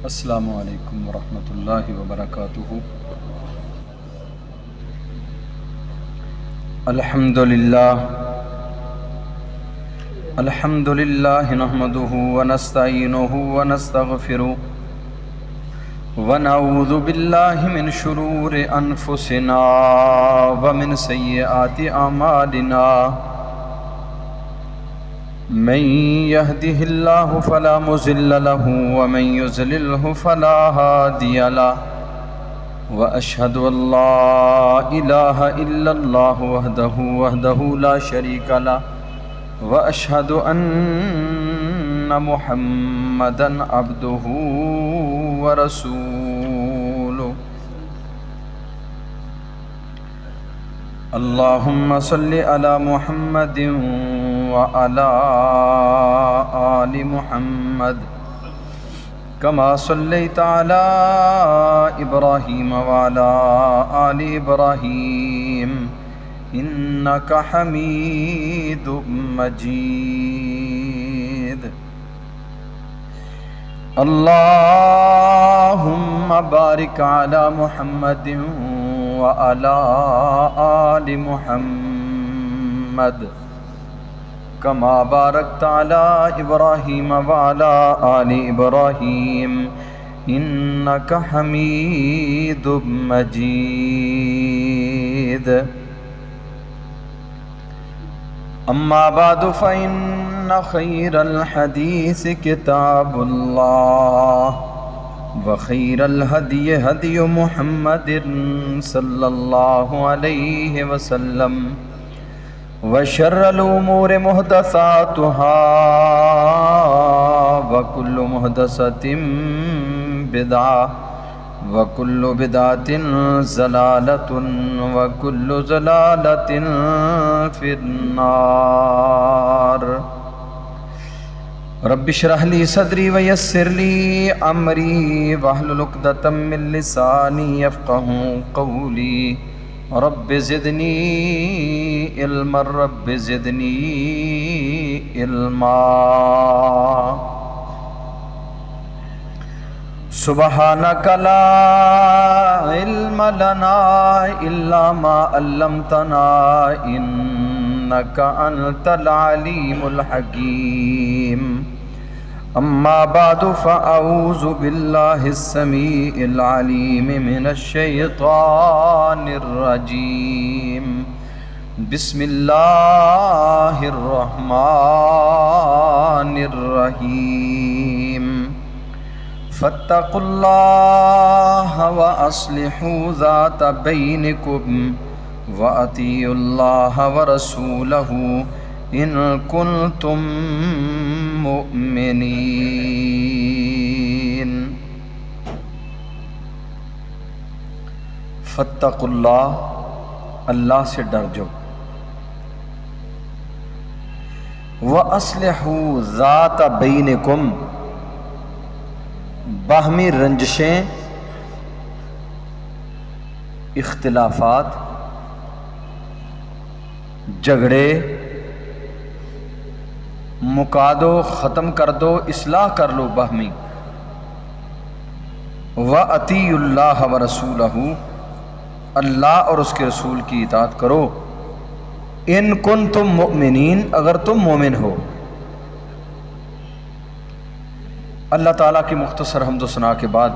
السلام علیکم ورحمۃ اللہ وبرکاتہ۔ الحمد للہ نحمده ونستعینه ونستغفره ونعوذ باللہ من شرور انفسنا ومن سیئات اعمالنا، من يهده الله فلا مضل له ومن يضلله فلا هادي له، وأشهد أن لا إله إلا الله وحده لا شريك له، وأشهد أن محمدا عبده ورسوله۔ اللهم صل على محمد وعلى آل محمد كما صليت على إبراهيم وعلى آل إبراهيم إنك حميد مجيد۔ اللهم بارك على محمد وعلى آل محمد كما باركت على إبراهيم وعلى آل إبراهيم إنك حميد مجيد۔ أما بعد فإن خير الحديث كتاب الله، وخير الهدي هدي محمد صلى الله عليه وسلم، وشر الأمور محدثاتها، وكل محدثة بدعة، وكل بدعة ضلالة، وكل ضلالة في النار۔ رب اشرح لي صدري ويسر لي أمري واحلل عقدة من لساني يفقهوا قولي۔ رب زدنی علما، رب زدنی علما۔ سبحانک لا علم لنا الا ما علمتنا انک انت العلیم الحکیم۔ اما بعد فاعوذ باللہ السمیع العلیم من الشیطان الرجیم۔ بسم اللہ الرحمن الرحیم۔ فاتقوا اللہ واصلحوا ذات بینکم واطیعوا اللہ ورسولہ ان کنتم مؤمنین۔ فاتقوا اللہ، اللہ سے ڈر جو، وَأَصْلِحُوا ذَاتَ بَيْنِكُمْ، باہمی رنجشیں، اختلافات، جھگڑے مکا دو، ختم کر دو، اصلاح کر لو باہمی۔ وَأَطِیعُوا اللَّهَ وَرَسُولَهُ، اللہ اور اس کے رسول کی اطاعت کرو۔ ان کنتم مؤمنین، اگر تم مومن ہو۔ اللہ تعالیٰ کی مختصر حمد و ثنا کے بعد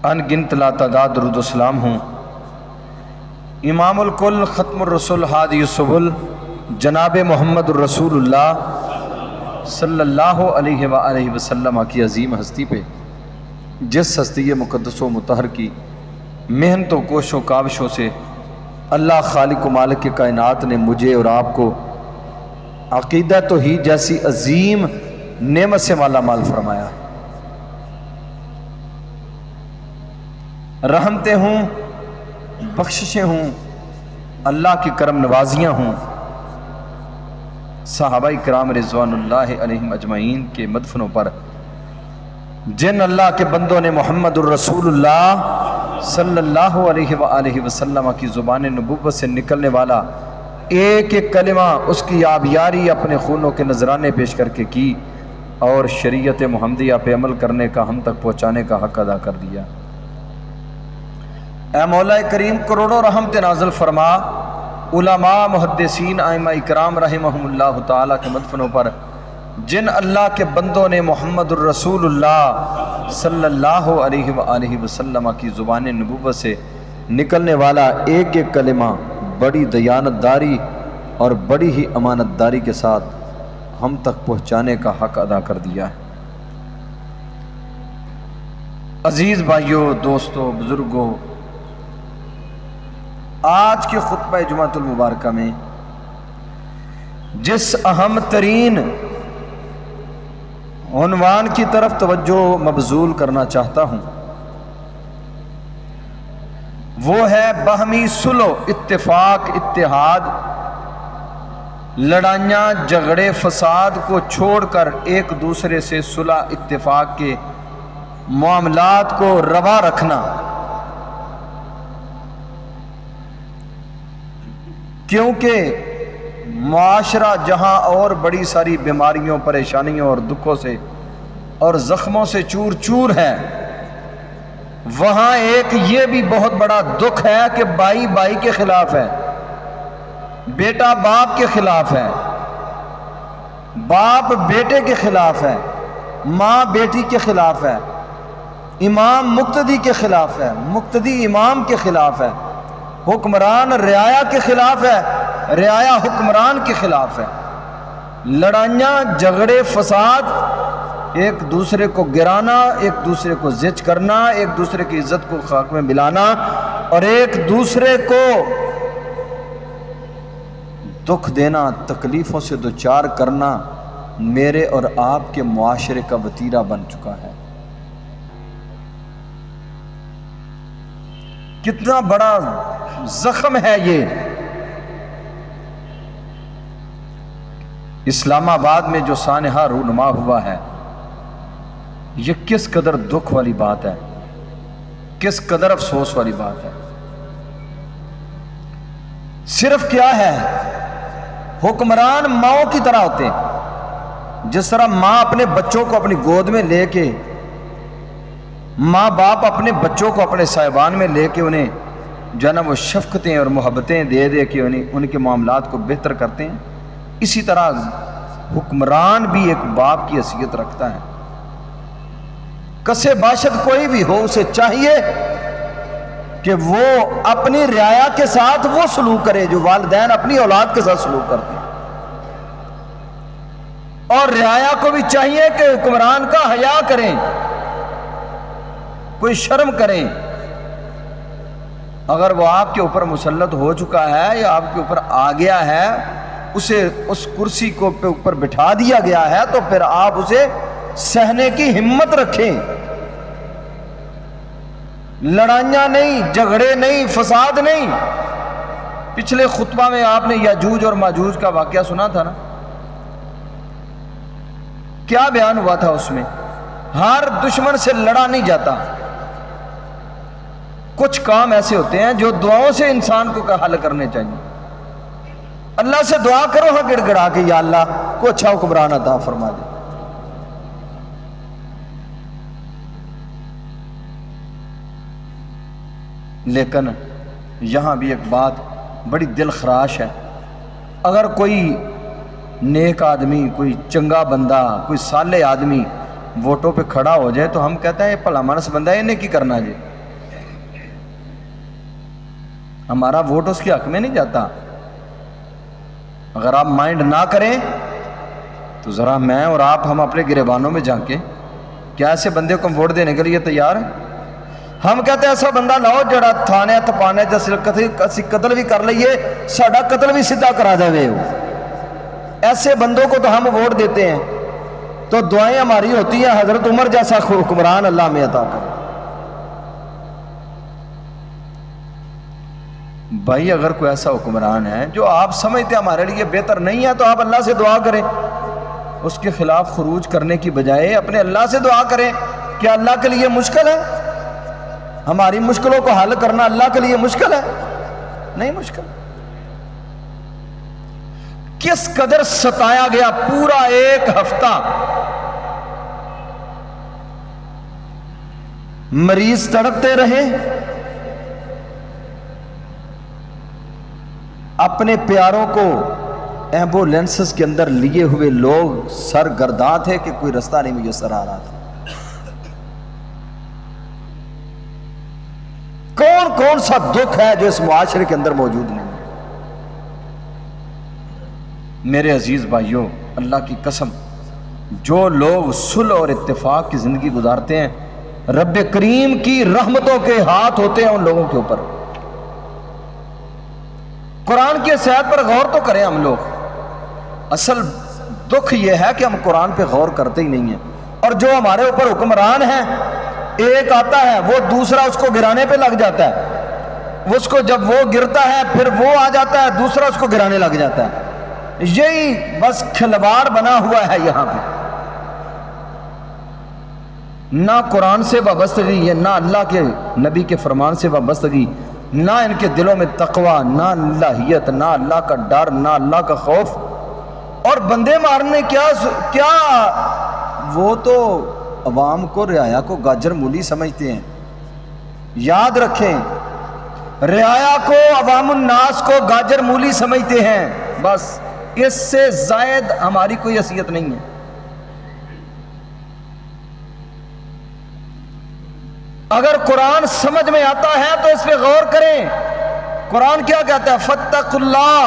ان گنت لا تعداد درود و سلام ہوں امام الکل، ختم الرسل، ہادی السبل، جناب محمد الرسول اللہ صلی اللہ علیہ وآلہ وسلم کی عظیم ہستی پہ، جس ہستی مقدس و مطہر کی محنت و کوشش و کاوشوں سے اللہ خالق و مالک کے کائنات نے مجھے اور آپ کو عقیدہ توحید جیسی عظیم نعمت سے مالا مال فرمایا۔ رحمتیں ہوں، بخششیں ہوں، اللہ کی کرم نوازیاں ہوں صحابہ کرام رضوان اللہ علیہم اجمعین کے مدفنوں پر، جن اللہ کے بندوں نے محمد الرسول اللہ صلی اللہ علیہ وآلہ وسلم کی زبان نبوت سے نکلنے والا ایک ایک کلمہ اس کی آبیاری اپنے خونوں کے نذرانے پیش کر کے کی، اور شریعت محمدیہ پہ عمل کرنے کا، ہم تک پہنچانے کا حق ادا کر دیا۔ اے مولا کریم کروڑوں رحمت نازل فرما، علماء، محدثین، ائمہ اکرام رحمہم اللہ تعالیٰ کے مدفنوں پر جن اللہ کے بندوں نے محمد الرسول اللہ صلی اللہ علیہ وآلہ وسلم کی زبان نبوت سے نکلنے والا ایک ایک کلمہ بڑی دیانت داری اور بڑی ہی امانت داری کے ساتھ ہم تک پہنچانے کا حق ادا کر دیا ہے۔ عزیز بھائیوں، دوستوں، بزرگوں، آج کے خطبہ جمعۃ المبارکہ میں جس اہم ترین عنوان کی طرف توجہ مبذول کرنا چاہتا ہوں وہ ہے باہمی صلح، اتفاق، اتحاد، لڑائیاں، جھگڑے، فساد کو چھوڑ کر ایک دوسرے سے صلح اتفاق کے معاملات کو روا رکھنا، کیونکہ معاشرہ جہاں اور بڑی ساری بیماریوں، پریشانیوں اور دکھوں سے اور زخموں سے چور چور ہے، وہاں ایک یہ بھی بہت بڑا دکھ ہے کہ بھائی بھائی کے خلاف ہے، بیٹا باپ کے خلاف ہے، باپ بیٹے کے خلاف ہے، ماں بیٹی کے خلاف ہے، امام مقتدی کے خلاف ہے، مقتدی امام کے خلاف ہے، حکمران رعایا کے خلاف ہے، رعایا حکمران کے خلاف ہے۔ لڑائیاں، جھگڑے، فساد، ایک دوسرے کو گرانا، ایک دوسرے کو زج کرنا، ایک دوسرے کی عزت کو خاک میں ملانا اور ایک دوسرے کو دکھ دینا، تکلیفوں سے دوچار کرنا میرے اور آپ کے معاشرے کا وتیرہ بن چکا ہے۔ کتنا بڑا زخم ہے یہ۔ اسلام آباد میں جو سانحہ رونما ہوا ہے، یہ کس قدر دکھ والی بات ہے، کس قدر افسوس والی بات ہے۔ صرف کیا ہے، حکمران ماؤں کی طرح ہوتے ہیں، جس طرح ماں اپنے بچوں کو اپنی گود میں لے کے، ماں باپ اپنے بچوں کو اپنے صاحبان میں لے کے انہیں جو ہے نا وہ شفقتیں اور محبتیں دے دے کے ان کے معاملات کو بہتر کرتے ہیں، اسی طرح حکمران بھی ایک باپ کی حیثیت رکھتا ہے۔ کسے باشد کوئی بھی ہو، اسے چاہیے کہ وہ اپنی رعایا کے ساتھ وہ سلوک کرے جو والدین اپنی اولاد کے ساتھ سلوک کرتے ہیں، اور رعایا کو بھی چاہیے کہ حکمران کا حیا کریں، کوئی شرم کریں۔ اگر وہ آپ کے اوپر مسلط ہو چکا ہے یا آپ کے اوپر آ گیا ہے، اسے اس کرسی کو اوپر بٹھا دیا گیا ہے، تو پھر آپ اسے سہنے کی ہمت رکھیں۔ لڑائیاں نہیں، جھگڑے نہیں، فساد نہیں۔ پچھلے خطبہ میں آپ نے یاجوج اور ماجوج کا واقعہ سنا تھا نا، کیا بیان ہوا تھا اس میں؟ ہر دشمن سے لڑا نہیں جاتا، کچھ کام ایسے ہوتے ہیں جو دعاؤں سے انسان کو حل کرنے چاہیے۔ اللہ سے دعا کرو ہاں گڑ گڑا کے، یا اللہ کو اچھا حکمران عطا فرما دے۔ لیکن یہاں بھی ایک بات بڑی دل خراش ہے، اگر کوئی نیک آدمی، کوئی چنگا بندہ، کوئی صالح آدمی ووٹوں پہ کھڑا ہو جائے تو ہم کہتے ہیں یہ بھلا مانس بندہ ہے، انہیں کی کرنا جی، ہمارا ووٹ اس کے حق میں نہیں جاتا۔ اگر آپ مائنڈ نہ کریں تو ذرا میں اور آپ ہم اپنے گریبانوں میں جھانکیں، کیا ایسے بندے کو ہم ووٹ دینے کے لیے تیار ہیں؟ ہم کہتے ہیں ایسا بندہ لاؤ جڑا تھانے تپانے جیسے قتل بھی کر لئیے، ساڑھا قتل بھی سیدھا کرا دے، ایسے بندوں کو تو ہم ووٹ دیتے ہیں۔ تو دعائیں ہماری ہوتی ہیں حضرت عمر جیسا حکمران اللہ میں عطا کرے۔ بھائی اگر کوئی ایسا حکمران ہے جو آپ سمجھتے ہیں ہمارے لیے بہتر نہیں ہے، تو آپ اللہ سے دعا کریں، اس کے خلاف خروج کرنے کی بجائے اپنے اللہ سے دعا کریں۔ کیا اللہ کے لیے مشکل ہے؟ ہماری مشکلوں کو حل کرنا اللہ کے لیے مشکل ہے؟ نہیں مشکل۔ کس قدر ستایا گیا، پورا ایک ہفتہ مریض تڑپتے رہے، اپنے پیاروں کو ایمبولینسز کے اندر لیے ہوئے لوگ سرگرداں تھے کہ کوئی رستہ نہیں میسر آ رہا تھا۔ کون کون سا دکھ ہے جو اس معاشرے کے اندر موجود نہیں ہے؟ میرے عزیز بھائیوں، اللہ کی قسم، جو لوگ صلح اور اتفاق کی زندگی گزارتے ہیں، رب کریم کی رحمتوں کے ہاتھ ہوتے ہیں ان لوگوں کے اوپر۔ قرآن کی صحت پر غور تو کریں ہم لوگ۔ اصل دکھ یہ ہے کہ ہم قرآن پہ غور کرتے ہی نہیں ہیں، اور جو ہمارے اوپر حکمران ہیں، ایک آتا ہے وہ دوسرا اس کو گرانے پہ لگ جاتا ہے، اس کو جب وہ گرتا ہے پھر وہ آ جاتا ہے دوسرا اس کو گرانے لگ جاتا ہے۔ یہی بس کھلواڑ بنا ہوا ہے یہاں پہ۔ نہ قرآن سے وابستگی ہے، نہ اللہ کے نبی کے فرمان سے وابستگی، نہ ان کے دلوں میں تقوی، نہ اللہیت، نہ اللہ کا ڈر، نہ اللہ کا خوف۔ اور بندے مارنے کیا وہ تو عوام کو، رعایا کو گاجر مولی سمجھتے ہیں۔ یاد رکھیں، رعایا کو، عوام الناس کو گاجر مولی سمجھتے ہیں، بس اس سے زائد ہماری کوئی حیثیت نہیں ہے۔ اگر قرآن سمجھ میں آتا ہے تو اس پہ غور کریں۔ قرآن کیا کہتا ہے؟ فاتقوا اللہ،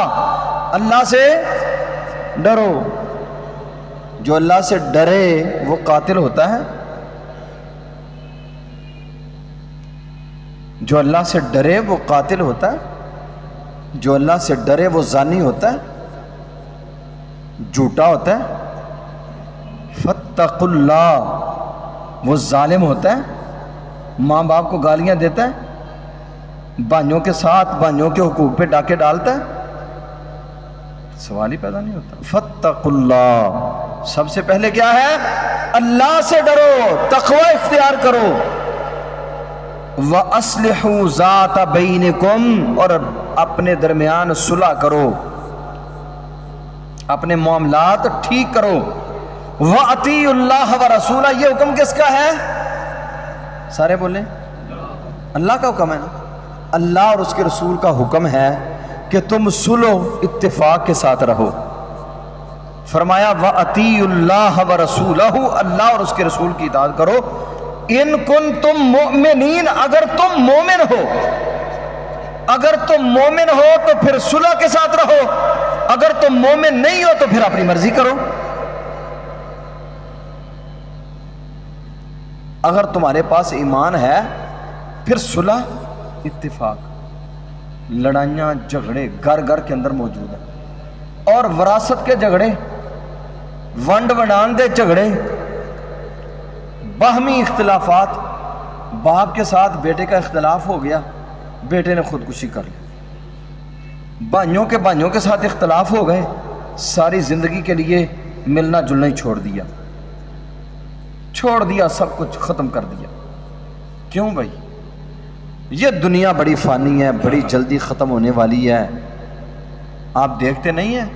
اللہ سے ڈرو۔ جو اللہ سے ڈرے وہ قاتل ہوتا ہے، جو اللہ سے ڈرے وہ قاتل ہوتا ہے، جو اللہ سے ڈرے وہ زانی ہوتا ہے، جھوٹا ہوتا ہے۔ فاتقوا اللہ، وہ ظالم ہوتا ہے، ماں باپ کو گالیاں دیتا ہے، بھائیوں کے ساتھ بھائیوں کے حقوق پہ ڈاکے ڈالتا ہے، سوال ہی پیدا نہیں ہوتا۔ فاتقوا اللہ، سب سے پہلے کیا ہے؟ اللہ سے ڈرو، تقوی اختیار کرو۔ وَأَصْلِحُوا ذَاتَ بَيْنِكُمْ، اور اپنے درمیان صلح کرو، اپنے معاملات ٹھیک کرو۔ وَأَطِيعُوا اللَّهَ وَرَسُولَهُ، یہ حکم کس کا ہے؟ سارے بولیں، اللہ کا حکم ہے نا۔ اللہ اور اس کے رسول کا حکم ہے کہ تم صلح اتفاق کے ساتھ رہو۔ فرمایا وَأَطِيعُوا اللَّهَ وَرَسُولَهُ، اللہ اور اس کے رسول کی اطاعت کرو۔ ان کنتم مؤمنین، اگر تم مومن ہو، اگر تم مومن ہو تو پھر صلح کے ساتھ رہو، اگر تم مومن نہیں ہو تو پھر اپنی مرضی کرو۔ اگر تمہارے پاس ایمان ہے پھر صلح اتفاق۔ لڑائیاں جھگڑے گھر گھر کے اندر موجود ہیں، اور وراثت کے جھگڑے، ونڈ ونڈان دے جھگڑے، باہمی اختلافات، باپ کے ساتھ بیٹے کا اختلاف ہو گیا، بیٹے نے خودکشی کر لی، بھائیوں کے ساتھ اختلاف ہو گئے، ساری زندگی کے لیے ملنا جلنا ہی چھوڑ دیا، سب کچھ ختم کر دیا۔ کیوں بھائی؟ یہ دنیا بڑی فانی ہے، بڑی جلدی ختم ہونے والی ہے۔ آپ دیکھتے نہیں ہیں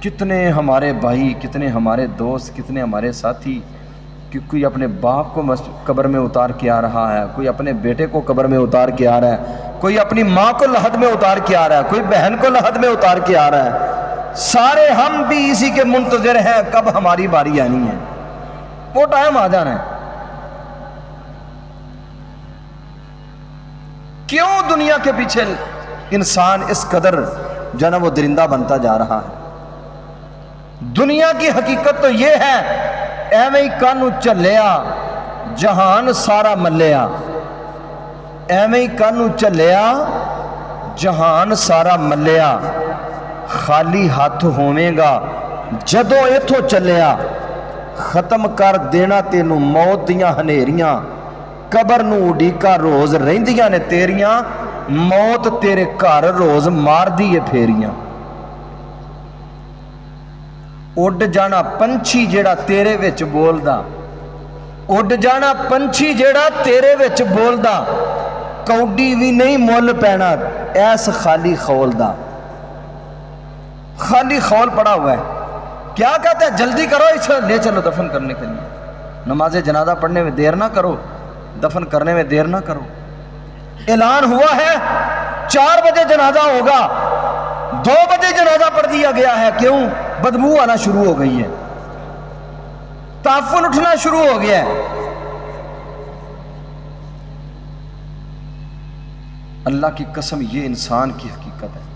کتنے ہمارے بھائی، کتنے ہمارے دوست، کتنے ہمارے ساتھی کہ کوئی اپنے باپ کو قبر میں اتار کے آ رہا ہے، کوئی اپنے بیٹے کو قبر میں اتار کے آ رہا ہے، کوئی اپنی ماں کو لحد میں اتار کے آ رہا ہے، کوئی بہن کو لحد میں اتار کے آ رہا ہے۔ سارے ہم بھی اسی کے منتظر ہیں کب ہماری باری آنی ہے، وہ ٹائم آ جانا ہے۔ کیوں دنیا کے پیچھے انسان اس قدر جو ہے نا وہ درندہ بنتا جا رہا ہے؟ دنیا کی حقیقت تو یہ ہے، ایویں کانو چلیا جہان سارا ملیا، ایویں کانو چلیا جہان سارا ملیا، خالی ہاتھ ہوویں گا جدوں ایتھوں چلیا، ختم کر دینا تینوں موت دیاں ہنیریاں، قبر نو اڈیکا روز رہندیاں نے تیریاں، موت تیرے گھر روز مار دیے پھیریاں۔ اڈ جانا پنچھی جیڑا تیرے وچ بولدا، اڈ جانا پنچھی جیڑا تیرے وچ بولدا، کوڈی بھی نہیں مول پینا ایس خالی خول دا۔ خالی خول پڑا ہوا ہے، کیا کہتا ہے؟ جلدی کرو اسے لے چلو دفن کرنے کے لیے، نماز جنازہ پڑھنے میں دیر نہ کرو، دفن کرنے میں دیر نہ کرو۔ اعلان ہوا ہے 4 بجے جنازہ ہوگا، 2 بجے جنازہ پڑھ دیا گیا ہے، کیوں؟ بدبو آنا شروع ہو گئی ہے، تعفن اٹھنا شروع ہو گیا ہے۔ اللہ کی قسم یہ انسان کی حقیقت ہے۔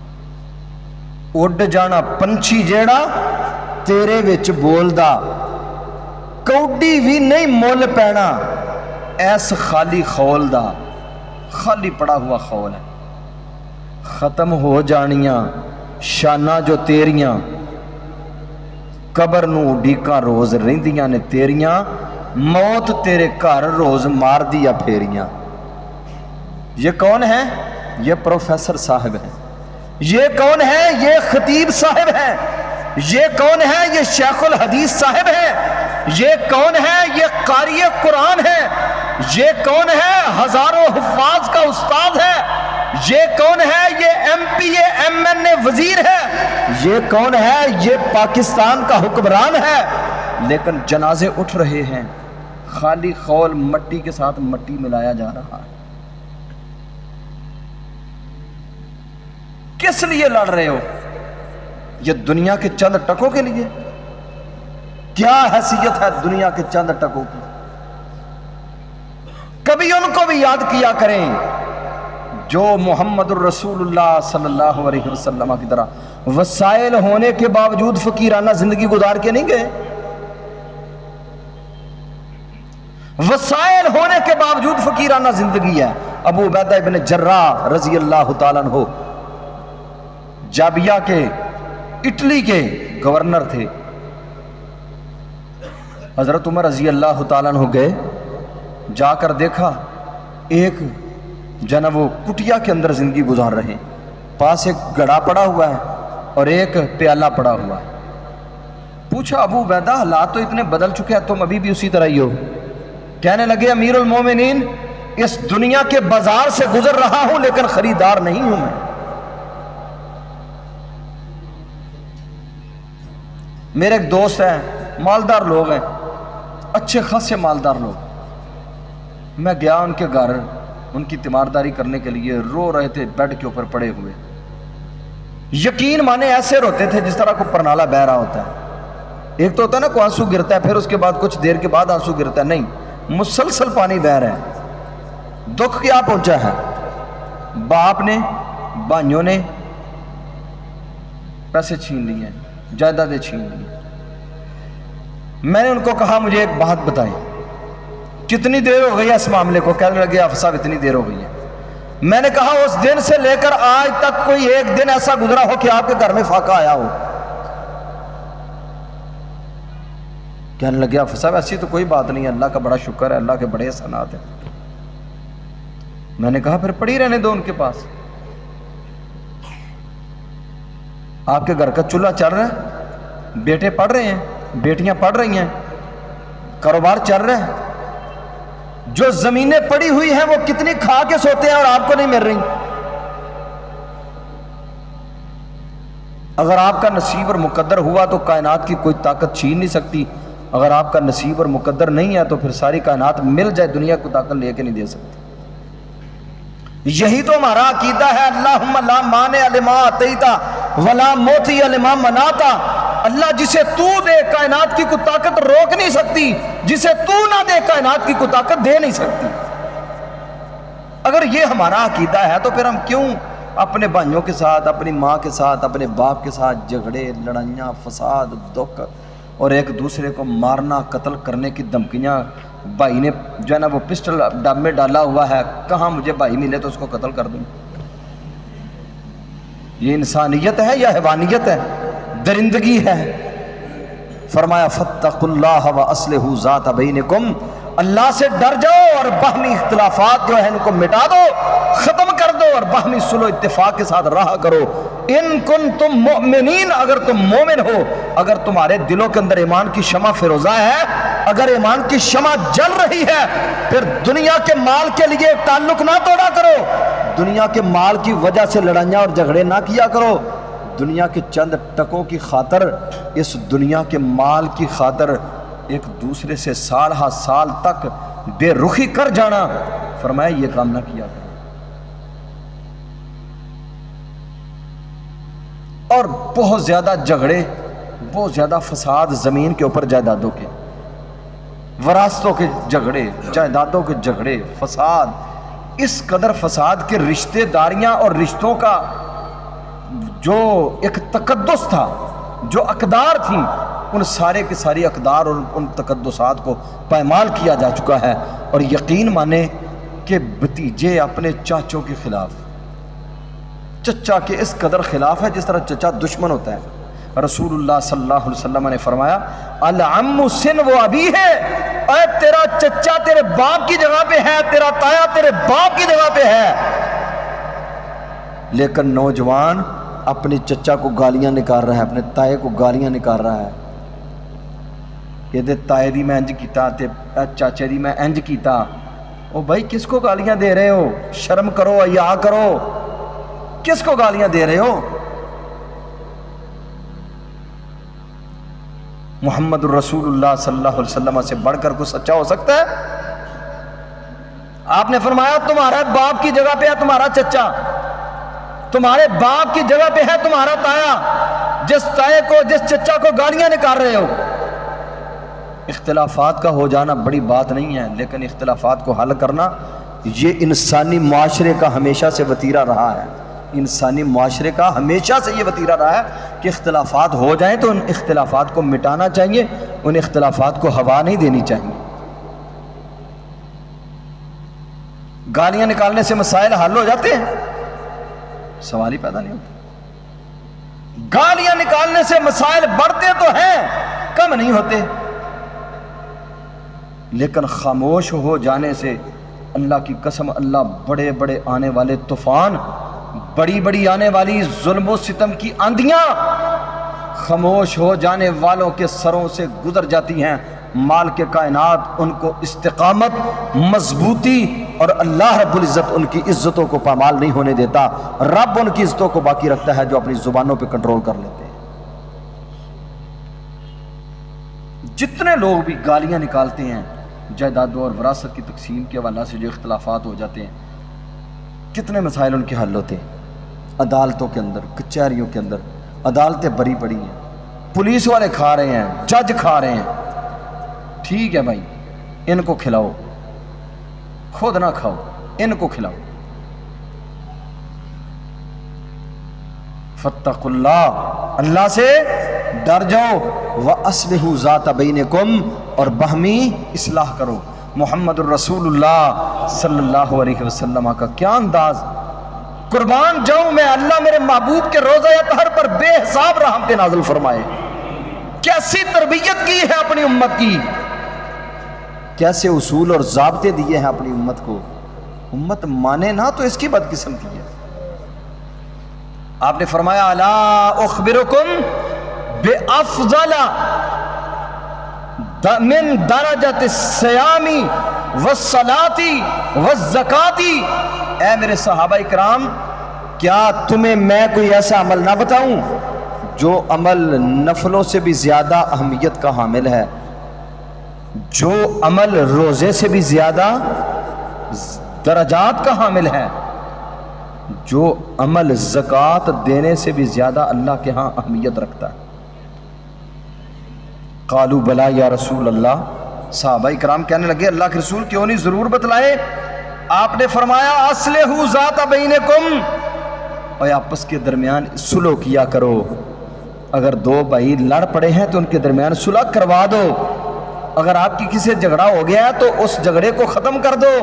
اڈ جانا پنچھی جیڑا تیرے وچ بولدا، کوڈی بھی نہیں مول پینا ایس خالی خول دا، خالی پڑا ہوا خول ہے۔ ختم ہو جانیاں شاناں جو تیریاں، قبر نو اڈیکاں روز رہندیاں نے تیریاں، موت تیرے گھر روز مار دیا پھیریاں۔ یہ کون ہے؟ یہ پروفیسر صاحب ہے۔ یہ کون ہے؟ یہ خطیب صاحب ہے۔ یہ کون ہے؟ یہ شیخ الحدیث صاحب ہے۔ یہ کون ہے؟ یہ قاری قرآن ہے۔ یہ کون ہے؟ ہزاروں حفاظ کا استاد ہے۔ یہ کون ہے؟ یہ M P A M N A وزیر ہے۔ یہ کون ہے؟ یہ پاکستان کا حکمران ہے۔ لیکن جنازے اٹھ رہے ہیں، خالی خول مٹی کے ساتھ مٹی ملایا جا رہا ہے۔ کس لیے لڑ رہے ہو؟ یہ دنیا کے چند ٹکوں کے لیے؟ کیا حیثیت ہے دنیا کے چند ٹکوں کی؟ کبھی ان کو بھی یاد کیا کریں جو محمد الرسول اللہ صلی اللہ علیہ وسلم کی طرح وسائل ہونے کے باوجود فقیرانہ زندگی گزار کے نہیں گئے۔ وسائل ہونے کے باوجود فقیرانہ زندگی ہے۔ ابو عبیدہ ابن جراح رضی اللہ تعالیٰ عنہ جابیہ کے اٹلی کے گورنر تھے۔ حضرت عمر رضی اللہ تعالیٰ عنہ گئے، جا کر دیکھا ایک جناب وہ کٹیا کے اندر زندگی گزار رہے ہیں، پاس ایک گڑا پڑا ہوا ہے اور ایک پیالہ پڑا ہوا ہے۔ پوچھا ابو عبیدہ حالات تو اتنے بدل چکے ہیں، تم ابھی بھی اسی طرح ہی ہو؟ کہنے لگے امیر المومنین اس دنیا کے بازار سے گزر رہا ہوں لیکن خریدار نہیں ہوں میں۔ میرے ایک دوست ہیں، مالدار لوگ ہیں، اچھے خاصے مالدار لوگ، میں گیا ان کے گھر ان کی تیمارداری کرنے کے لیے، رو رہے تھے بیڈ کے اوپر پڑے ہوئے، یقین مانے ایسے روتے تھے جس طرح کو پرنالہ بہ رہا ہوتا ہے۔ ایک تو ہوتا ہے نا کو آنسو گرتا ہے پھر اس کے بعد کچھ دیر کے بعد آنسو گرتا ہے، نہیں، مسلسل پانی بہ رہا ہے۔ دکھ کیا پہنچا ہے؟ باپ نے بھائیوں نے پیسے چھین لیے، جائیدادیں چھین لی۔ میں نے ان کو کہا مجھے ایک بات بتائیں، کتنی دیر ہو گئی ہے اس معاملے کو؟ کہنے لگے افسر صاحب اتنی دیر ہو گئی ہے۔ میں نے کہا اس دن سے لے کر آج تک کوئی ایک دن ایسا گزرا ہو کہ آپ کے گھر میں فاقہ آیا ہو؟ کہنے لگے افسر صاحب ایسی تو کوئی بات نہیں ہے، اللہ کا بڑا شکر ہے، اللہ کے بڑے احسانات ہیں۔ میں نے کہا پھر پڑھی رہنے دو ان کے پاس، آپ کے گھر کا چولہا چل رہا ہے، بیٹے پڑھ رہے ہیں، بیٹیاں پڑھ رہی ہیں، کاروبار چل رہا ہے، جو زمینیں پڑی ہوئی ہیں وہ کتنی کھا کے سوتے ہیں اور آپ کو نہیں مل رہی۔ اگر آپ کا نصیب اور مقدر ہوا تو کائنات کی کوئی طاقت چھین نہیں سکتی، اگر آپ کا نصیب اور مقدر نہیں ہے تو پھر ساری کائنات مل جائے دنیا کو طاقت لے کے نہیں دے سکتی۔ یہی تو ہمارا عقیدہ ہے، اللہم لا مانع لما اعطیت ولا معطی لما منعت۔ اللہ جسے تو دے کائنات کی کوئی طاقت روک نہیں سکتی، جسے تو نہ دے کائنات کی کوئی طاقت دے نہیں سکتی۔ اگر یہ ہمارا عقیدہ ہے تو پھر ہم کیوں اپنے بھائیوں کے ساتھ، اپنی ماں کے ساتھ، اپنے باپ کے ساتھ جھگڑے، لڑائیاں، فساد، دکھ اور ایک دوسرے کو مارنا، قتل کرنے کی دھمکیاں؟ بھائی نے جو ہے نا وہ پسٹل ڈب میں ڈالا ہوا ہے، کہاں مجھے بھائی ملے تو اس کو قتل کر دوں؟ یہ انسانیت ہے یا حیوانیت ہے؟ درندگی ہے۔ فرمایا فاتقوا اللہ واصلحوا ذات بینکم، اللہ سے ڈر جاؤ اور باہمی اختلافات جو ہیں ان کو مٹا دو، ختم کر دو اور باہمی صلح و اتفاق کے ساتھ رہا کرو۔ ان کنتم مؤمنین، اگر تم مومن ہو، اگر تمہارے دلوں کے اندر ایمان کی شمع فیروزہ ہے، اگر ایمان کی شمع جل رہی ہے، پھر دنیا کے مال کے لیے تعلق نہ توڑا کرو، دنیا کے مال کی وجہ سے لڑائیاں اور جھگڑے نہ کیا کرو، دنیا کے چند ٹکوں کی خاطر، اس دنیا کے مال کی خاطر ایک دوسرے سے سال ہا سال تک بے رخی کر جانا، فرمایا یہ کام نہ کیا کرو۔ اور بہت زیادہ جھگڑے، بہت زیادہ فساد زمین کے اوپر، جائیدادوں کے، وراثتوں کے جھگڑے، جائیدادوں کے جھگڑے، فساد، اس قدر فساد کے رشتہ داریاں اور رشتوں کا جو ایک تقدس تھا، جو اقدار تھیں، ان سارے کے ساری اقدار اور ان تقدسات کو پائمال کیا جا چکا ہے۔ اور یقین مانے کہ بھتیجے اپنے چاچوں کے خلاف، چچا کے اس قدر خلاف ہے جس طرح چچا دشمن ہوتا ہے۔ رسول اللہ صلی اللہ علیہ وسلم نے فرمایا العم سن و ابی ہے، اے تیرا چچا تیرے باپ کی جگہ پہ ہے، تیرا تایا تیرے باپ کی جگہ پہ ہے۔ لیکن نوجوان اپنے چچا کو گالیاں نکال رہا ہے، اپنے تائے کو گالیاں نکال رہا ہے، کہ دے تائے دی میں انج کیتا تے چاچے دی میں انج کیتا۔ او بھائی کس کو گالیاں دے رہے ہو؟ شرم کرو، حیا کرو، کس کو گالیاں دے رہے ہو؟ محمد الرسول اللہ صلی اللہ علیہ وسلم سے بڑھ کر کوئی سچا ہو سکتا ہے؟ آپ نے فرمایا تمہارا باپ کی جگہ پہ ہے تمہارا چچا، تمہارے باپ کی جگہ پہ ہے تمہارا تایا، جس تائے کو، جس چچا کو گالیاں نکال رہے ہو۔ اختلافات کا ہو جانا بڑی بات نہیں ہے، لیکن اختلافات کو حل کرنا یہ انسانی معاشرے کا ہمیشہ سے وتیرہ رہا ہے۔ انسانی معاشرے کا ہمیشہ سے یہ وتیرہ رہا ہے کہ اختلافات ہو جائیں تو ان اختلافات کو مٹانا چاہیے، ان اختلافات کو ہوا نہیں دینی چاہیے۔ گالیاں نکالنے سے مسائل حل ہو جاتے ہیں؟ سوال ہی پیدا نہیں ہوتا۔ گالیاں نکالنے سے مسائل بڑھتے تو ہیں، کم نہیں ہوتے، لیکن خاموش ہو جانے سے اللہ کی قسم، اللہ بڑے بڑے آنے والے طوفان، بڑی بڑی آنے والی ظلم و ستم کی آندیاں خاموش ہو جانے والوں کے سروں سے گزر جاتی ہیں۔ مالک کائنات ان کو استقامت، مضبوطی، اور اللہ رب العزت ان کی عزتوں کو پامال نہیں ہونے دیتا۔ رب ان کی عزتوں کو باقی رکھتا ہے جو اپنی زبانوں پہ کنٹرول کر لیتے ہیں۔ جتنے لوگ بھی گالیاں نکالتے ہیں جائیدادوں اور وراثت کی تقسیم کے حوالے سے، جو اختلافات ہو جاتے ہیں، کتنے مسائل ان کے حل ہوتے ہیں۔ عدالتوں کے اندر، کچہریوں کے اندر عدالتیں بری پڑی ہیں، پولیس والے کھا رہے ہیں، جج کھا رہے ہیں، ٹھیک ہے بھائی ان کو کھلاؤ، خود نہ کھاؤ، ان کو کھلاؤ۔ فاتقوا اللہ، اللہ سے ڈر جاؤ، وَأَصْلِحُوا ذَاتَ بَيْنِكُمْ، اور باہمی اصلاح کرو۔ محمد الرسول اللہ صلی اللہ علیہ وسلم کا کیا انداز! قربان جاؤں میں، اللہ میرے محبوب کے روضہ اطہر پر بے حساب رحمت نازل فرمائے۔ کیسی تربیت کی ہے اپنی امت کی، کیسے اصول اور ضابطے دیے ہیں اپنی امت کو۔ امت مانے نہ تو اس کی بدقسمتی ہے۔ آپ نے فرمایا الا اخبرکم بافضل من درجۃ الصیام والصلاۃ والزکاۃ، اے میرے صحابہ کرام کیا تمہیں میں کوئی ایسا عمل نہ بتاؤں جو عمل نفلوں سے بھی زیادہ اہمیت کا حامل ہے، جو عمل روزے سے بھی زیادہ درجات کا حامل ہے، جو عمل زکوٰۃ دینے سے بھی زیادہ اللہ کے ہاں اہمیت رکھتا ہے۔ قالوا بلا یا رسول اللہ، صحابہ کرام کہنے لگے اللہ کے رسول کیوں نہیں، ضرور بتلائے۔ آپ نے فرمایا اصلحوا ذات بینکم، اور آپس کے درمیان صلح کیا کرو۔ اگر دو بھائی لڑ پڑے ہیں تو ان کے درمیان صلح کروا دو۔ اگر آپ کی کسی سے جھگڑا ہو گیا ہے تو اس جھگڑے کو ختم کر دو۔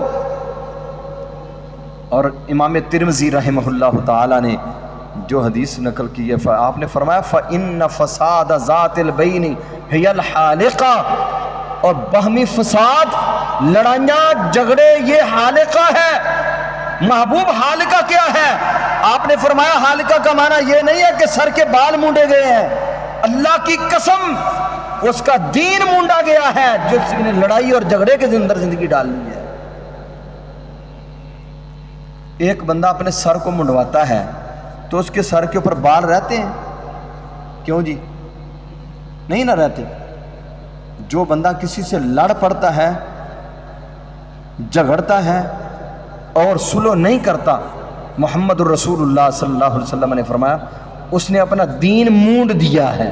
اور امام ترمذی رحمہ اللہ تعالی نے جو حدیث نقل کی ہے، آپ نے فرمایا فَإِنَّ فَسَادَ ذَاتِ الْبَيْنِ هِيَ الْحَالِقَةُ، اور باہمی فساد، لڑائیاں، جھگڑے یہ حالقہ ہے۔ محبوب حالقہ کیا ہے؟ آپ نے فرمایا حالقہ کا معنی یہ نہیں ہے کہ سر کے بال مونڈے گئے ہیں، اللہ کی قسم اس کا دین مونڈا گیا ہے جس نے لڑائی اور جھگڑے کے اندر زندگی ڈالنی ہے۔ ایک بندہ اپنے سر کو منڈواتا ہے تو اس کے سر کے اوپر بال رہتے ہیں؟ کیوں جی؟ نہیں نہ رہتے۔ جو بندہ کسی سے لڑ پڑتا ہے جھگڑتا ہے اور صلح نہیں کرتا، محمد الرسول اللہ صلی اللہ علیہ وسلم نے فرمایا اس نے اپنا دین مونڈ دیا ہے،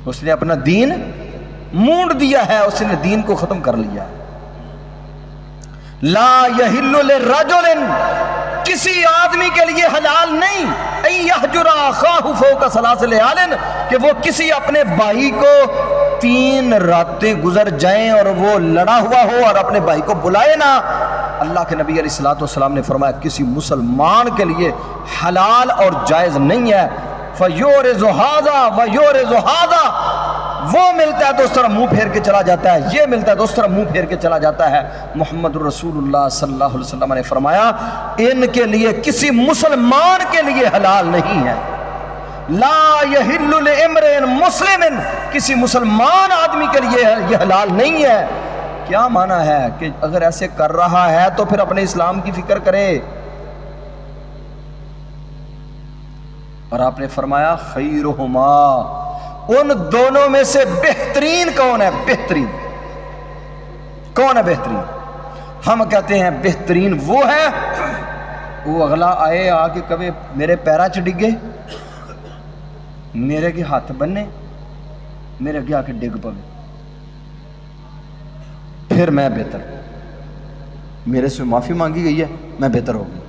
اس نے اپنا دین مونڈ دیا ہے، اس نے دین کو ختم کر لیا ہے۔ لا یحل للرجل، کسی آدمی کے لیے حلال نہیں، ان یحجر اخاہ فوق ثلاث لیال، کہ وہ کسی اپنے بھائی کو 3 راتیں گزر جائیں اور وہ لڑا ہوا ہو اور اپنے بھائی کو بلائے نہ۔ اللہ کے نبی علیہ الصلوۃ والسلام نے فرمایا کسی مسلمان کے لیے حلال اور جائز نہیں ہے۔ فیورث ھذا ویورث ھذا، وہ ملتا ہے تو اس طرح منہ پھیر کے چلا جاتا ہے، یہ ملتا ہے تو اس طرح منہ پھیر کے چلا جاتا ہے۔ محمد الرسول اللہ صلی اللہ علیہ وسلم نے فرمایا ان کے لیے کسی مسلمان کے لیے حلال نہیں ہے۔ لا یحل لامرئ مسلم، کسی مسلمان آدمی کے لیے یہ حلال نہیں ہے۔ کیا معنی ہے کہ اگر ایسے کر رہا ہے تو پھر اپنے اسلام کی فکر کرے۔ اور آپ نے فرمایا خیرہما، ان دونوں میں سے بہترین کون ہے؟ بہترین کون ہے؟ بہترین ہم کہتے ہیں بہترین وہ ہے وہ اگلا آئے آ کے کبھی میرے پیرا چ ڈگے، میرے کے ہاتھ بننے، میرے اگے آ کے ڈگ پوے، پھر میں بہتر، میرے سے معافی مانگی گئی ہے میں بہتر ہو گئی۔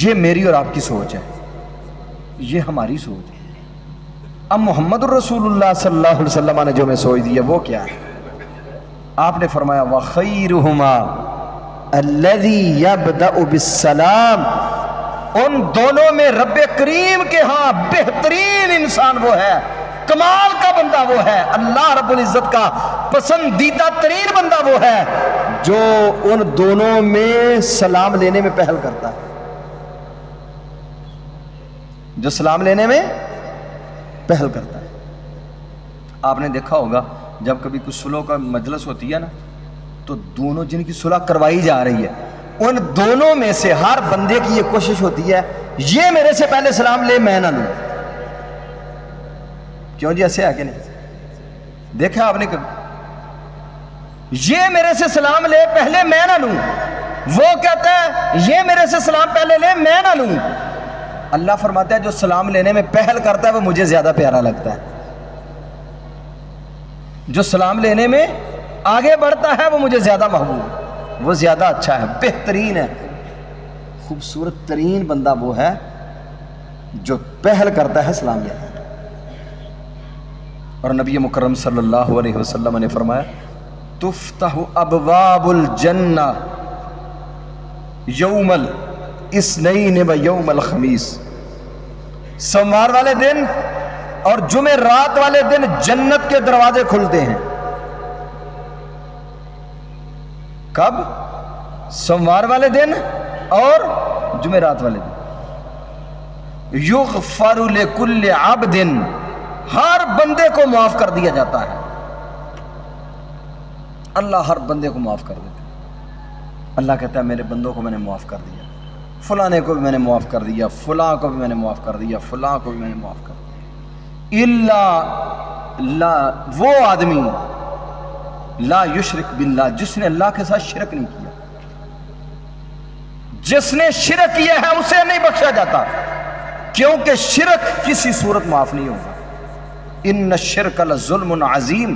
یہ میری اور آپ کی سوچ ہے، یہ ہماری سوچ ہے۔ اب محمد الرسول اللہ صلی اللہ علیہ وسلم نے جو میں سوچ دی ہے وہ کیا ہے؟ آپ نے فرمایا وَخَيْرُهُمَا الَّذِي يَبْدَأُ بِالسَّلَامِ، ان دونوں میں رب کریم کے ہاں بہترین انسان وہ ہے، کمال کا بندہ وہ ہے، اللہ رب العزت کا پسندیدہ ترین بندہ وہ ہے جو ان دونوں میں سلام لینے میں پہل کرتا ہے، جو سلام لینے میں پہل کرتا ہے۔ آپ نے دیکھا ہوگا جب کبھی کچھ صلح کا مجلس ہوتی ہے نا تو دونوں جن کی صلح کروائی جا رہی ہے ان دونوں میں سے ہر بندے کی یہ کوشش ہوتی ہے یہ میرے سے پہلے سلام لے میں نہ لوں۔ کیوں جی ایسے ہے کہ نہیں؟ دیکھا آپ نے کبھی یہ میرے سے سلام لے پہلے میں نہ لوں، وہ کہتا ہے یہ میرے سے سلام پہلے لے میں نہ لوں۔ اللہ فرماتا ہے جو سلام لینے میں پہل کرتا ہے وہ مجھے زیادہ پیارا لگتا ہے، جو سلام لینے میں آگے بڑھتا ہے وہ مجھے زیادہ محبوب، وہ زیادہ اچھا ہے، بہترین ہے۔ خوبصورت ترین بندہ وہ ہے جو پہل کرتا ہے سلام لینے۔ اور نبی مکرم صلی اللہ علیہ وسلم نے فرمایا تفتح ابواب الجنہ یوم الاثنین و یوم الخمیس، سوموار والے دن اور جمعرات والے دن جنت کے دروازے کھلتے ہیں۔ کب؟ سوموار والے دن اور جمعرات والے دن۔ یغفر لکل عبد، ہر بندے کو معاف کر دیا جاتا ہے، اللہ ہر بندے کو معاف کر دیتا ہے۔ اللہ کہتا ہے میرے بندوں کو میں نے معاف کر دیا، فلانے کو بھی میں نے معاف کر دیا، فلاں کو بھی میں نے معاف کر دیا، فلاں کو بھی میں نے معاف کر دیا، الا وہ آدمی لا یشرک باللہ، جس نے اللہ کے ساتھ شرک نہیں کیا۔ جس نے شرک کیا ہے اسے نہیں بخشا جاتا، کیونکہ شرک کسی صورت معاف نہیں ہوگا۔ ان الشرک لظلم عظیم،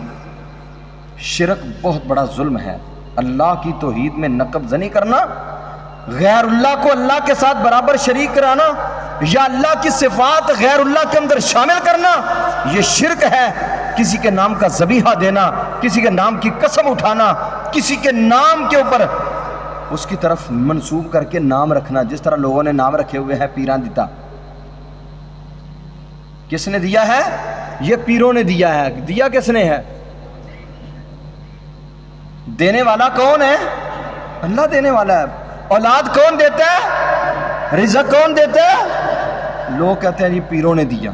شرک بہت بڑا ظلم ہے۔ اللہ کی توحید میں نقب زنی کرنا، غیر اللہ کو اللہ کے ساتھ برابر شریک کرانا، یا اللہ کی صفات غیر اللہ کے اندر شامل کرنا، یہ شرک ہے۔ کسی کے نام کا ذبیحہ دینا، کسی کے نام کی قسم اٹھانا، کسی کے نام کے اوپر اس کی طرف منسوب کر کے نام رکھنا، جس طرح لوگوں نے نام رکھے ہوئے ہیں پیران دیتا۔ کس نے دیا ہے؟ یہ پیروں نے دیا ہے۔ دیا کس نے ہے؟ دینے والا کون ہے؟ اللہ دینے والا ہے۔ اولاد کون دیتا ہے؟ رزق کون دیتا ہے؟ لوگ کہتے ہیں جی پیروں نے دیا۔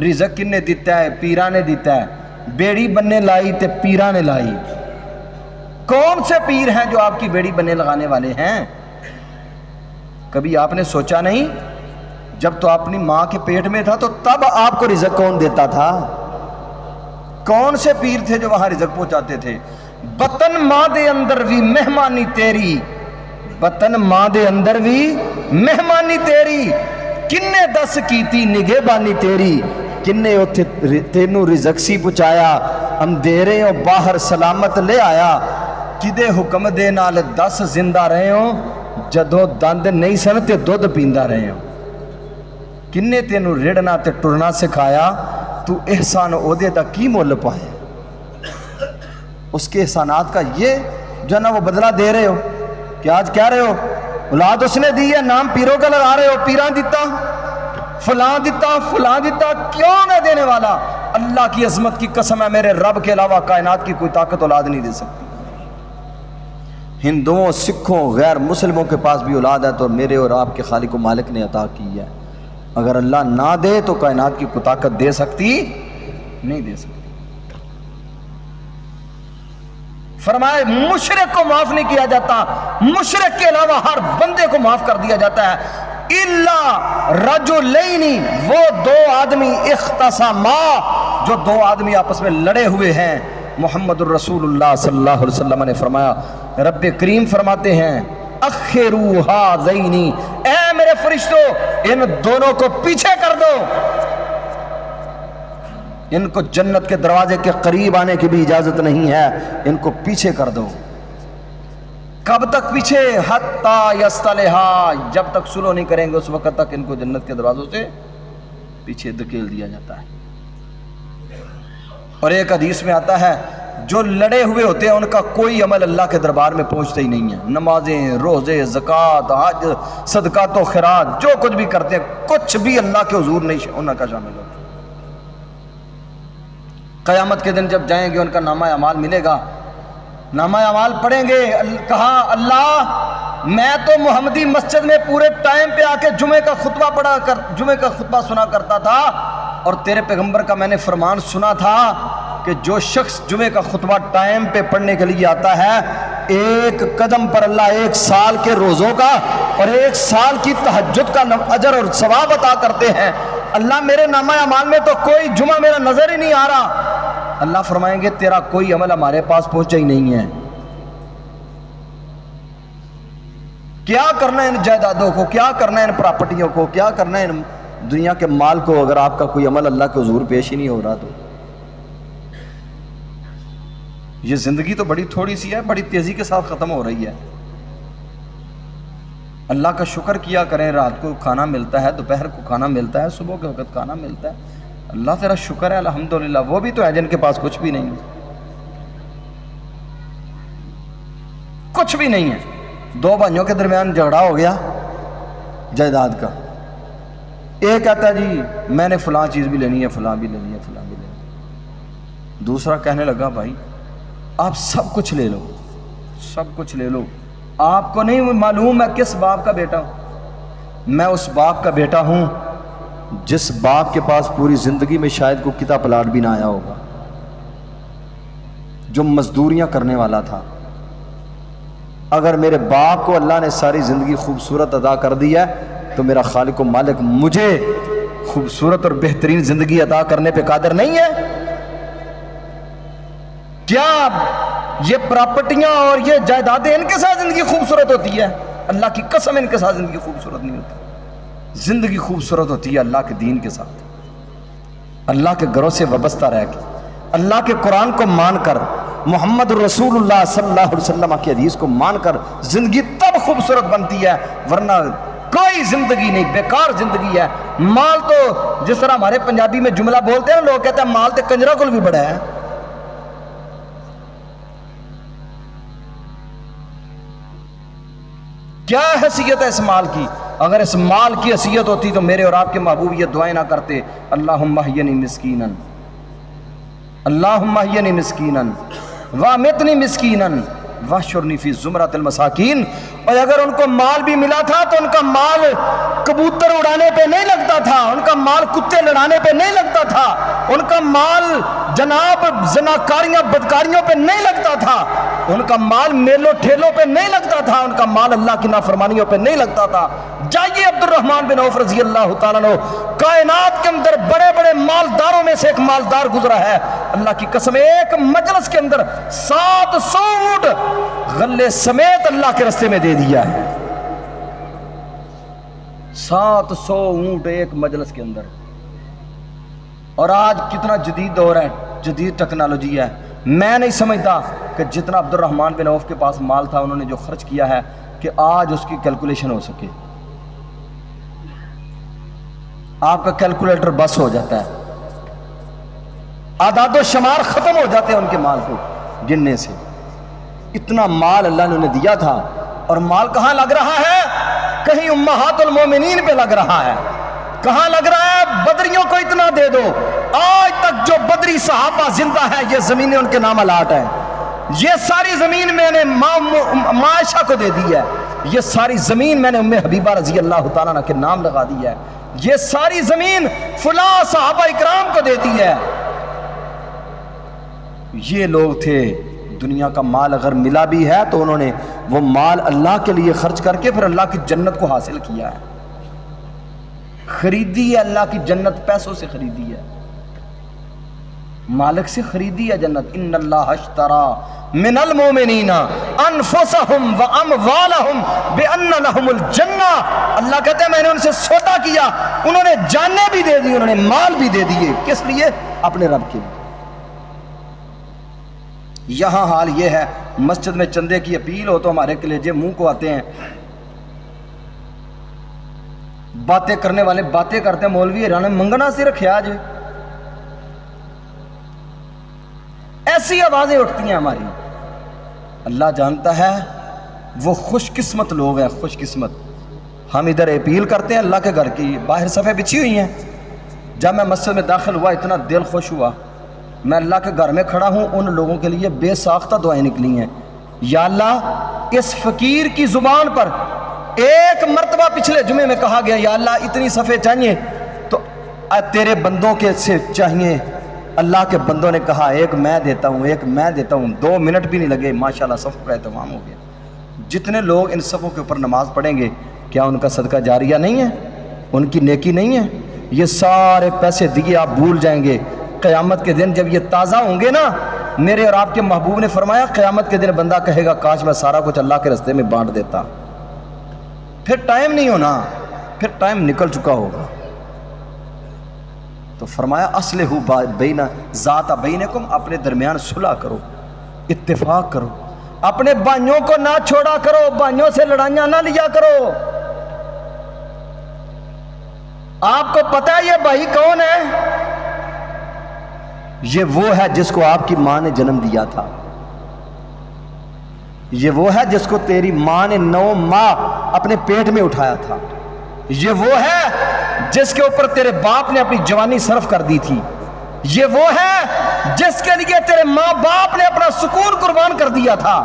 رزق کن نے دیتا ہے؟ پیران نے دیتا ہے۔ بیڑی بننے لائی تے پیران نے لائی۔ کون سے پیر ہیں جو آپ کی بیڑی بننے لگانے والے ہیں؟ کبھی آپ نے سوچا نہیں جب تو اپنی ماں کے پیٹ میں تھا تو تب آپ کو رزق کون دیتا تھا؟ کون سے پیر تھے جو وہاں رزق پہنچاتے تھے؟ بطن ماں دے اندر بھی مہمانی تیری، بطن ماں دے اندر بھی مہمانی تیری، کنے دس کیتی نگہبانی تیری، کنے اتھے تینوں رزق سی پہنچایا، اندھیرے ہو باہر سلامت لے آیا، کدے حکم دے نال 10 زندہ رہے ہو، جدوں دند نہیں سن تے دودھ پیندا رہے ہو، کنے تینوں رڑنا تے ٹرنا سکھایا، تو احسان عہدے دا کی مول پایا؟ اس کے احسانات کا یہ جو ہے نا وہ بدلہ دے رہے ہو کہ آج کہہ رہے ہو اولاد اس نے دی ہے، نام پیروں کا لگا رہے ہو، پیران دیتا فلاں دیتا فلاں دیتا، کیوں نہ دینے والا؟ اللہ کی عظمت کی قسم ہے، میرے رب کے علاوہ کائنات کی کوئی طاقت اولاد نہیں دے سکتی۔ ہندوؤں، سکھوں، غیر مسلموں کے پاس بھی اولاد ہے تو میرے اور آپ کے خالق و مالک نے عطا کی ہے، اگر اللہ نہ دے تو کائنات کی کوئی طاقت دے سکتی نہیں دے سکتی۔ فرمائے مشرک کو معاف نہیں کیا جاتا، مشرک کے علاوہ ہر بندے کو معاف کر دیا جاتا ہے، الا رجلین، وہ 2 آدمی اختصما، جو 2 آدمی آپس میں لڑے ہوئے ہیں۔ محمد الرسول اللہ صلی اللہ علیہ وسلم نے فرمایا، رب کریم فرماتے ہیں اخروا ھذین، اے میرے فرشتوں ان دونوں کو پیچھے کر دو، ان کو جنت کے دروازے کے قریب آنے کی بھی اجازت نہیں ہے، ان کو پیچھے کر دو۔ کب تک پیچھے؟ حتی یصطلحا، جب تک صلح نہیں کریں گے اس وقت تک ان کو جنت کے دروازوں سے پیچھے دھکیل دیا جاتا ہے۔ اور ایک حدیث میں آتا ہے جو لڑے ہوئے ہوتے ہیں ان کا کوئی عمل اللہ کے دربار میں پہنچتا ہی نہیں ہے، نمازیں، روزے، زکوٰۃ، حج، صدقات و خیرات، جو کچھ بھی کرتے ہیں کچھ بھی اللہ کے حضور نہیں ان کا شامل ہوتا۔ قیامت کے دن جب جائیں گے ان کا نامہ اعمال ملے گا، نامہ اعمال پڑھیں گے، کہا اللہ میں تو محمدی مسجد میں پورے ٹائم پہ آ کے جمعے کا خطبہ سنا کرتا تھا، اور تیرے پیغمبر کا میں نے فرمان سنا تھا کہ جو شخص جمعے کا خطبہ ٹائم پہ پڑھنے کے لیے آتا ہے 1 قدم پر اللہ 1 سال کے روزوں کا اور 1 سال کی تہجد کا اجر اور ثواب عطا کرتے ہیں۔ اللہ میرے نامہ اعمال میں تو کوئی جمعہ میرا نظر ہی نہیں آ رہا۔ اللہ فرمائیں گے تیرا کوئی عمل ہمارے پاس پہنچا ہی نہیں ہے، کیا کرنا ہے ان جائیدادوں کو، کیا کرنا ہے ان پراپرٹیوں کو، کیا کرنا ہے ان دنیا کے مال کو، اگر آپ کا کوئی عمل اللہ کے حضور پیش ہی نہیں ہو رہا تو۔ یہ زندگی تو بڑی تھوڑی سی ہے، بڑی تیزی کے ساتھ ختم ہو رہی ہے۔ اللہ کا شکر کیا کریں، رات کو کھانا ملتا ہے، دوپہر کو کھانا ملتا ہے، صبح کے وقت کھانا ملتا ہے، اللہ تیرا شکر ہے الحمدللہ۔ وہ بھی تو ہے جن کے پاس کچھ بھی نہیں ہے، کچھ بھی نہیں ہے۔ 2 بھائیوں کے درمیان جھگڑا ہو گیا جائیداد کا، ایک کہتا ہے جی میں نے فلاں چیز بھی لینی ہے، فلاں بھی لینی ہے، فلاں بھی لینی ہے۔ دوسرا کہنے لگا بھائی آپ سب کچھ لے لو، سب کچھ لے لو، آپ کو نہیں معلوم میں کس باپ کا بیٹا ہوں؟ میں اس باپ کا بیٹا ہوں جس باپ کے پاس پوری زندگی میں شاید کوئی کتا پلاٹ بھی نہ آیا ہوگا، جو مزدوریاں کرنے والا تھا۔ اگر میرے باپ کو اللہ نے ساری زندگی خوبصورت عطا کر دی ہے تو میرا خالق و مالک مجھے خوبصورت اور بہترین زندگی عطا کرنے پہ قادر نہیں ہے؟ کیا یہ پراپرٹیاں اور یہ جائیدادیں ان کے ساتھ زندگی خوبصورت ہوتی ہے؟ اللہ کی قسم ان کے ساتھ زندگی خوبصورت نہیں ہوتی۔ زندگی خوبصورت ہوتی ہے اللہ کے دین کے ساتھ، اللہ کے گھروں سے وابستہ رہ کے، اللہ کے قرآن کو مان کر، محمد رسول اللہ صلی اللہ علیہ وسلم کی حدیث کو مان کر زندگی تب خوبصورت بنتی ہے، ورنہ کوئی زندگی نہیں، بیکار زندگی ہے۔ مال تو جس طرح ہمارے پنجابی میں جملہ بولتے ہیں، لوگ کہتے ہیں مال تے کنجرا کول بھی بڑا ہے۔ کیا حیثیت ہے اس مال کی؟ اگر اس مال کی حیثیت ہوتی تو میرے اور آپ کے محبوب یہ دعائیں نہ کرتے، اللہم احینی مسکینا، اللہم احینی مسکینا وامتنی مسکینا واحشرنی فی زمرۃ المساکین۔ اور اگر ان کو مال بھی ملا تھا تو ان کا مال کبوتر اڑانے پہ نہیں لگتا تھا، ان کا مال کتے لڑانے پہ نہیں لگتا تھا، ان کا مال جناب زناکاریاں بدکاریوں پہ نہیں لگتا تھا، ان کا مال میلوں ٹھیلوں پہ نہیں لگتا تھا، ان کا مال اللہ کی نافرمانیوں پہ نہیں لگتا تھا۔ جائیے عبد الرحمن بن عوف رضی اللہ تعالیٰ عنہ کائنات کے اندر بڑے بڑے مالداروں میں میں سے ایک مالدار گزرا ہے، اللہ کی قسم ایک مجلس کے اندر 700 اونٹ غلے سمیت اللہ کے راستے میں دے دیا ہے۔ 700 اونٹ ایک مجلس کے اندر۔ اور آج کتنا جدید دور ہے، جدید ٹیکنالوجی ہے۔ میں نہیں سمجھتا کہ جتنا عبد الرحمن بن عوف کے پاس مال تھا انہوں نے جو خرچ کیا ہے کہ آج اس کی کیلکولیشن ہو سکے۔ آپ کا کیلکولیٹر بس ہو جاتا ہے، اعداد و شمار ختم ہو جاتے ہیں ان کے مال کو گننے سے۔ اتنا مال اللہ نے انہیں دیا تھا، اور مال کہاں لگ رہا ہے؟ کہیں امہات المومنین پہ لگ رہا ہے، کہاں لگ رہا ہے؟ بدریوں کو اتنا دے دو۔ آج تک جو بدری صحابہ زندہ ہے یہ زمینیں ان کے نام الاٹ ہیں۔ یہ ساری زمین میں نے معاشہ کو دے دی ہے، یہ ساری زمین میں نے ام حبیبہ رضی اللہ تعالیٰ عنہ کے نام لگا دی ہے، یہ ساری زمین فلاں صحابہ اکرام کو دے دی ہے۔ یہ لوگ تھے۔ دنیا کا مال اگر ملا بھی ہے تو انہوں نے وہ مال اللہ کے لیے خرچ کر کے پھر اللہ کی جنت کو حاصل کیا ہے، خریدی ہے اللہ کی جنت، پیسوں سے خریدی ہے، مالک سے خریدی ہے جنت۔ ان اللہ اشترى من المؤمنین انفسهم واموالهم بان لهم الجنہ، اللہ کہتے ہیں میں نے ان سے سودا کیا، انہوں نے جانیں بھی دے دی، انہوں نے مال بھی دے دیے، کس لیے؟ اپنے رب کے لیے۔ یہاں حال یہ ہے، مسجد میں چندے کی اپیل ہو تو ہمارے کلیجے منہ کو آتے ہیں، باتیں کرنے والے باتیں کرتے ہیں، مولوی حیران منگنا سے رکھے آج، ایسی آوازیں اٹھتی ہیں ہماری۔ اللہ جانتا ہے وہ خوش قسمت لوگ ہیں، خوش قسمت۔ ہم ادھر اپیل کرتے ہیں اللہ کے گھر کی، باہر صفحے بچھی ہوئی ہیں۔ جب میں مسجد میں داخل ہوا اتنا دل خوش ہوا، میں اللہ کے گھر میں کھڑا ہوں، ان لوگوں کے لیے بے ساختہ دعائیں نکلی ہیں۔ یا اللہ اس فقیر کی زبان پر ایک مرتبہ پچھلے جمعے میں کہا گیا یا اللہ اتنی صفحے چاہیے تو تیرے بندوں کے سے چاہیے، اللہ کے بندوں نے کہا ایک میں دیتا ہوں، ایک میں دیتا ہوں، 2 منٹ بھی نہیں لگے، ماشاءاللہ صفوں کا اہتمام ہو گیا۔ جتنے لوگ ان صفوں کے اوپر نماز پڑھیں گے کیا ان کا صدقہ جاریہ نہیں ہے؟ ان کی نیکی نہیں ہے؟ یہ سارے پیسے دیے آپ بھول جائیں گے، قیامت کے دن جب یہ تازہ ہوں گے نا، میرے اور آپ کے محبوب نے فرمایا قیامت کے دن بندہ کہے گا کاش میں سارا کچھ اللہ کے راستے میں بانٹ دیتا۔ پھر ٹائم نہیں ہونا، پھر ٹائم نکل چکا ہوگا۔ تو فرمایا اصلحوا بین ذات بینکم، اپنے درمیان صلح کرو، اتفاق کرو، اپنے بھائیوں کو نہ چھوڑا کرو، بھائیوں سے لڑائیاں نہ لیا کرو۔ آپ کو پتہ ہے یہ بھائی کون ہے؟ یہ وہ ہے جس کو آپ کی ماں نے جنم دیا تھا، یہ وہ ہے جس کو تیری ماں نے 9 ماہ اپنے پیٹ میں اٹھایا تھا، یہ وہ ہے جس کے اوپر تیرے باپ نے اپنی جوانی صرف کر دی تھی، یہ وہ ہے جس کے لیے تیرے ماں باپ نے اپنا سکون قربان کر دیا تھا،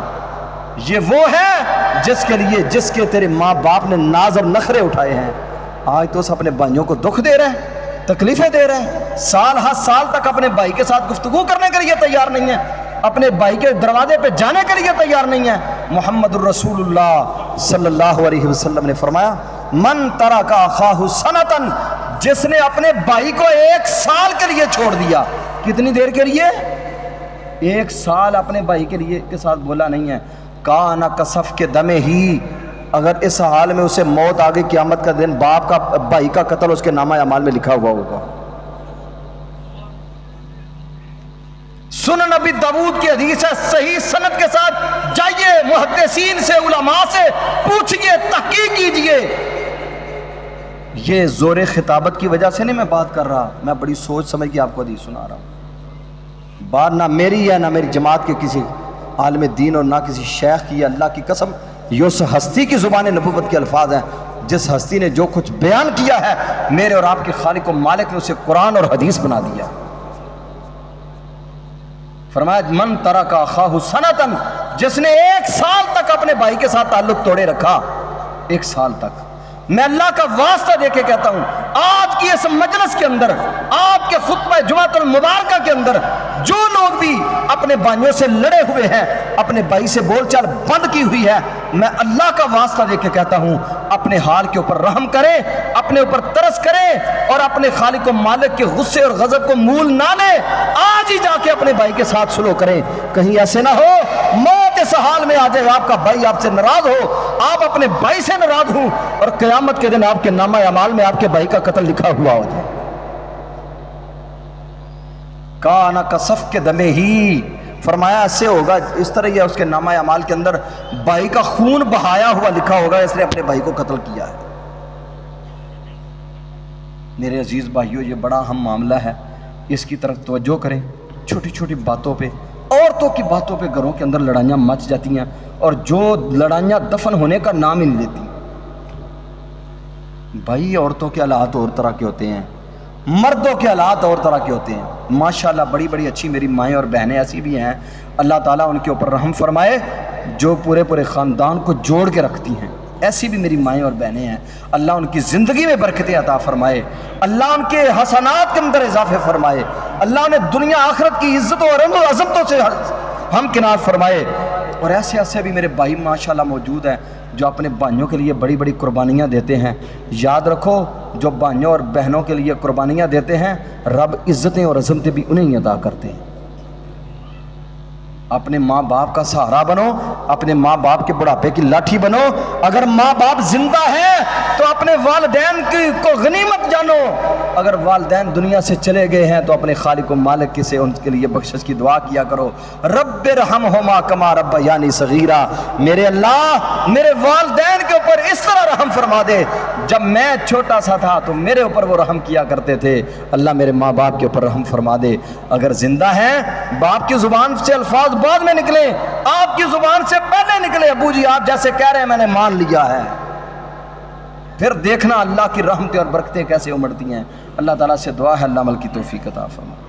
یہ وہ ہے جس کے تیرے ماں باپ نے ناز اور نخرے اٹھائے ہیں۔ آج تو اس اپنے بھائیوں کو دکھ دے رہے ہیں، تکلیفیں دے رہے ہیں، سال ہر سال تک اپنے بھائی کے ساتھ گفتگو کرنے کے لیے تیار نہیں ہے، اپنے بھائی کے دروازے پہ جانے کے لیے تیار نہیں ہے۔ محمد الرسول اللہ صلی اللہ علیہ وسلم نے فرمایا من ترک اخاہ سنتن، جس نے اپنے بھائی کو 1 سال کے لیے چھوڑ دیا۔ کتنی دیر کے لیے؟ 1 سال اپنے بھائی کے لیے کے ساتھ بولا نہیں ہے۔ کان کسف کے دمے ہی، اگر اس حال میں اسے موت آگے قیامت کا دن باپ کا بھائی کا قتل اس کے نامہ اعمال میں لکھا ہوا ہوگا۔ سنن نبی داؤد کی حدیث ہے، صحیح سند کے ساتھ جائیے محدثین سے، علماء سے پوچھئے، تحقیق کیجئے۔ یہ زور خطابت کی وجہ سے نہیں میں بات کر رہا، میں بڑی سوچ سمجھ کے آپ کو حدیث سنا رہا ہوں۔ بات نہ میری ہے نہ میری جماعت کے کسی عالم دین اور نہ کسی شیخ کی، اللہ کی قسم یہ اس ہستی کی زبان نبوت کے الفاظ ہیں جس ہستی نے جو کچھ بیان کیا ہے میرے اور آپ کے خالق و مالک نے اسے قرآن اور حدیث بنا دیا۔ فرمایا من ترک اخاہ سنتن، جس نے 1 سال تک اپنے بھائی کے ساتھ تعلق توڑے رکھا، 1 سال تک، میں اللہ کا واسطہ دے کے کہتا ہوں، آج کی اس مجلس کے اندر، آپ کے خطبہ جمعۃ المبارکہ کے اندر جو لوگ بھی اپنے بھائیوں سے لڑے ہوئے ہیں، اپنے بھائی سے بول چال بند کی ہوئی ہے، میں اللہ کا واسطہ دے کے کہتا ہوں اپنے حال کے اوپر رحم کریں، اپنے اوپر ترس کریں، اور اپنے خالق و مالک کے غصے اور غضب کو مول نہ لیں، آج ہی جا کے اپنے بھائی کے ساتھ سلو کریں۔ کہیں ایسے نہ ہو موت اس حال میں آ جائے آپ کا بھائی آپ سے ناراض ہو، آپ اپنے بھائی سے ناراض ہوں، اور قیامت کے دن آپ کے نامہ اعمال میں آپ کے بھائی کا قتل لکھا ہوا ہو جائے۔ کانا کا صف کے دمے ہی، فرمایا ایسے ہوگا، اس طرح یہ اس کے نامہ اعمال کے اندر بھائی کا خون بہایا ہوا لکھا ہوگا، اس نے اپنے بھائی کو قتل کیا ہے۔ میرے عزیز بھائیوں، یہ بڑا اہم معاملہ ہے، اس کی طرف توجہ کریں۔ چھوٹی چھوٹی باتوں پہ، عورتوں کی باتوں پہ گھروں کے اندر لڑائیاں مچ جاتی ہیں، اور جو لڑائیاں دفن ہونے کا نام ہی نہیں لیتی۔ بھائی عورتوں کے حالات اور طرح کے ہوتے ہیں، مردوں کے حالات اور طرح کے ہوتے ہیں۔ ماشاءاللہ بڑی بڑی اچھی میری مائیں اور بہنیں ایسی بھی ہیں، اللہ تعالیٰ ان کے اوپر رحم فرمائے، جو پورے پورے خاندان کو جوڑ کے رکھتی ہیں۔ ایسی بھی میری مائیں اور بہنیں ہیں، اللہ ان کی زندگی میں برکتیں عطا فرمائے، اللہ ان کے حسنات کے اندر اضافے فرمائے، اللہ انہیں دنیا آخرت کی عزتوں اور عظمتوں سے ہمکنار فرمائے۔ اور ایسے ایسے بھی میرے بھائی ماشاءاللہ موجود ہیں جو اپنے بھائیوں کے لیے بڑی بڑی قربانیاں دیتے ہیں۔ یاد رکھو، جو بھائیوں اور بہنوں کے لیے قربانیاں دیتے ہیں، رب عزتیں اور عظمتیں بھی انہیں ہی عطا کرتے ہیں۔ اپنے ماں باپ کا سہارا بنو، اپنے ماں باپ کے بڑھاپے کی لاٹھی بنو۔ اگر ماں باپ زندہ ہیں تو اپنے والدین کو غنیمت جانو، اگر والدین دنیا سے چلے گئے ہیں تو اپنے خالق و مالک سے ان کے لیے بخشش کی دعا کیا کرو۔ رب ارحمہما کما ربیانی صغیرا، میرے اللہ میرے والدین کے اوپر اس طرح رحم فرما دے، جب میں چھوٹا سا تھا تو میرے اوپر وہ رحم کیا کرتے تھے، اللہ میرے ماں باپ کے اوپر رحم فرما دے۔ اگر زندہ ہیں، باپ کی زبان سے الفاظ بعد میں نکلے، آپ کی زبان سے پہلے نکلے، ابو جی آپ جیسے کہہ رہے ہیں میں نے مان لیا ہے، پھر دیکھنا اللہ کی رحمتیں اور برکتیں کیسے امڑتی ہیں۔ اللہ تعالیٰ سے دعا ہے اللہ عمل کی توفیق عطا فرمائے۔